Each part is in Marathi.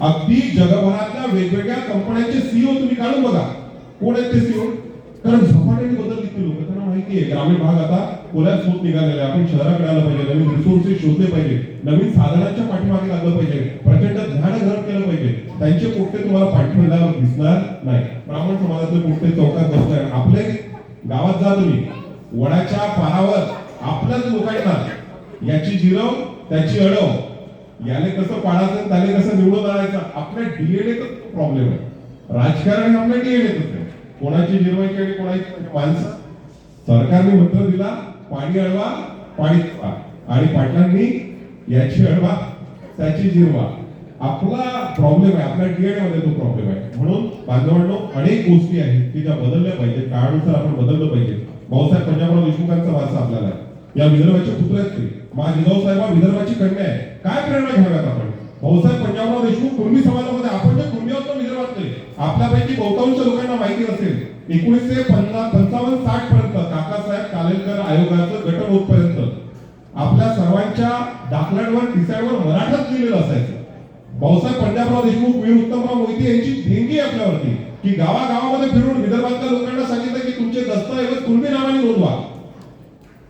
अगदी जगभरातल्या वेगवेगळ्या कंपन्यांचे सीईओ तुम्ही काढून बघा, कोण आहेत ते सीईओ. कारण झपाट्याने बदलली ती लोक, त्यांना माहिती आहे ग्रामीण भाग आता कोल्याच होत निघालेला आहे. आपण शहराकडे आलं पाहिजे, नवीन रिसोर्सेस शोधले पाहिजे, नवीन साधनांच्या पाठीमागे लागलं पाहिजे, प्रचंड ज्ञान ग्रहण केलं पाहिजे. त्यांचे पोट्टे तुम्हाला पाठवल्यावर दिसणार नाही. ब्राह्मण समाजातले पोट्टे चौकात बसणार. आपले गावात जा तुम्ही, वडाच्या पारावर आपल्याच लोकांना याची जिरव त्याची अडव, याले कसं पाडायचं त्याने कसं निवडून आणायचं, आपल्या डीएनए प्रॉब्लेम आहे. राजकारण हे आपल्या डीएनएच आहे. कोणाची जिरवायची आणि कोणाची माणसं. सरकारने मंत्र दिला, पाणी अडवा पाणी ठेवा, आणि पाटलांनी याची अडवा त्याची जिरवा. आपला प्रॉब्लेम आहे, आपल्या डीएनए मध्ये तो प्रॉब्लेम आहे. म्हणून बांधवांनो, अनेक गोष्टी आहेत की ज्या बदलल्या पाहिजे, काळानुसार आपण बदललं पाहिजे. भाऊसाहेब पंजाबराव देशमुखांचा वारसा आपल्याला आहे. या विदर्भाचे पुत्र आहेत ते. मा जिजाऊ साहेब विदर्भाची कन्या आहे. काय प्रेरणा घ्याव्यात आपण? भाऊसाहेब पंजाबराव देशमुख कुणबी समाजामध्ये, आपण जे कुणबी आहोत विदर्भातले, आपल्यापैकी बहुतांश लोकांना माहिती असेल 1955-60 पर्यंत काकासाहेब कालेलकर आयोगाचं गठन होतपर्यंत आपल्या सर्वांच्या दाखल्यांवर डिसाईडवर मराठाच लिहिलेलं असायचं. भाऊसाहेब पंजाबराव देशमुख, वीर उत्तमराव मोहिते यांची देणगी आपल्यावरती की गावागावामध्ये फिरून विदर्भातल्या लोकांना सांगितलं की तुमचे दस्तऐवज कुणबी नावाने नोंदवा.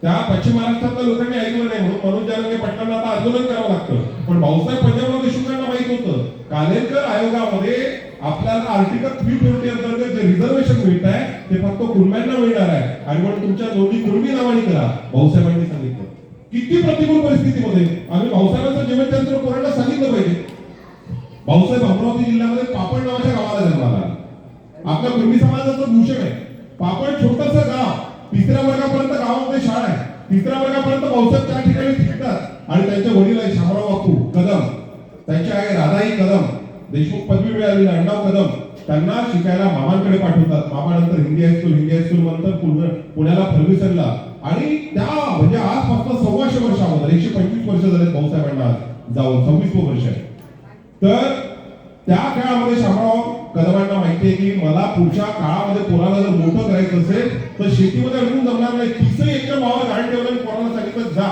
त्या पश्चिम महाराष्ट्रातल्या लोकांनी ऐकलं नाही, म्हणून मनोज जारंगे पाटलांना आता आंदोलन करावं लागतं. पण भाऊसाहेब पंजाबराव देशमुखांना माहित होतं कालेलकर आयोगामध्ये आपल्याला आर्टिकल 320 अंतर्गत जे रिझर्वेशन मिळत आहे ते फक्त कुणब्यांना मिळणार आहे, आणि म्हणून तुमच्या नोंदणी कुणबी नावाने करा. भाऊसाहेबांनी सांगितलं. किती प्रतिकूल परिस्थितीमध्ये आम्ही भाऊसाहेबांचं जीवनचरित्र पोरांना सांगितलं पाहिजे. भाऊसाहेब अमरावती जिल्ह्यामध्ये पापड नावाच्या गावाला जन्माला. आपल्या कुणबी समाजाचं भूषण आहे. पापड छोटंसं गाव, 3ऱ्या वर्गापर्यंत गावामध्ये शाळा आहे. 3ऱ्या वर्गापर्यंत भाऊसाहेब त्या ठिकाणी शिकतात, आणि त्यांचे वडील आहे शामराव बापू कदम, त्यांची आई राधाई कदम, देशमुख पदवी मिळालेली अण्णाव कदम, त्यांना शिकायला मामांकडे पाठवतात. मामानंतर हिंदी हायस्कूल नंतर पुण्याला फर्ग्युसनला, आणि त्या म्हणजे आजपासून 125 वर्षामध्ये 125 वर्ष झाले भाऊसाहेबांना जाऊन 26वं वर्ष आहे. तर त्या काळामध्ये शामराव कदमांना माहिती आहे की मला पुढच्या काळामध्ये पोराला जर मोठं करायचं असेल तर शेतीमध्ये अडकून जमणार नाही. 30 एकर वावर गाडी ठेवलं आणि पोराला सांगितलं जा.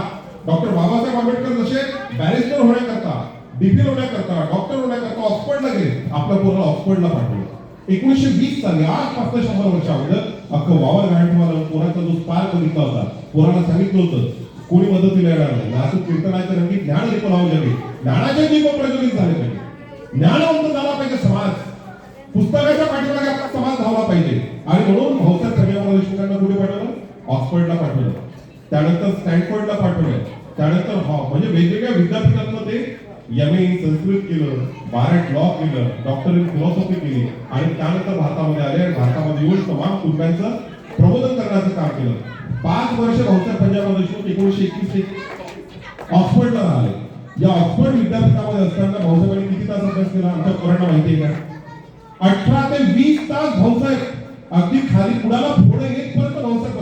डॉक्टर बाबासाहेब आंबेडकर जसे बॅरिस्टर होण्याकरता, डीफिल होण्याकरता, डॉक्टर होण्याकरता ऑक्सफर्डला गेले, आपल्या पोराला ऑक्सफर्डला पाठवलं. 1920 साली, आजपासून 100 वर्ष अगोदर अख्खं वावर गाडी ठेवायला पोराचा जो स्पार्क बघितला होता, पोराला सांगितलं होतं कोणी मदतीला येणार नाही. नासूक कीर्तनाच्या रंगी ज्ञान दीप लावून जावे, ज्ञानाचे दीप प्रज्वलित झाले पाहिजे. ज्ञानवंत झाला पाहिजे समाज, पुस्तकाच्या पाठीमागे आपला समाज धावला पाहिजे. आणि म्हणून भाऊसाहेब पंजाबराव देशमुखांना कुठे पाठवलं? ऑक्सफर्डला पाठवलं, त्यानंतर स्टॅनफोर्डला पाठवलं, त्यानंतर म्हणजे वेगवेगळ्या विद्यापीठांमध्ये एमए इन संस्कृत केलं, बारट लॉ केलं, डॉक्टर इन फिलॉसॉफी केली, आणि त्यानंतर भारतामध्ये आले आणि भारतामध्ये येऊन तमाम कुटुंबांचं प्रबोधन करण्याचं काम केलं. 5 वर्ष भाऊसाहेब पंजाबराव देशमुख 1921 ऑक्सफर्डला राहिले. या ऑक्सफर्ड विद्यापीठामध्ये असताना भाऊसाहेबांनी किती तास अभ्यास केला आमच्या पोरांना माहिती आहे का? 18 ते 20 तास भाऊसाहेब अगदी खाली कुणाला फोडे येतपर्यंत भाऊसाहेब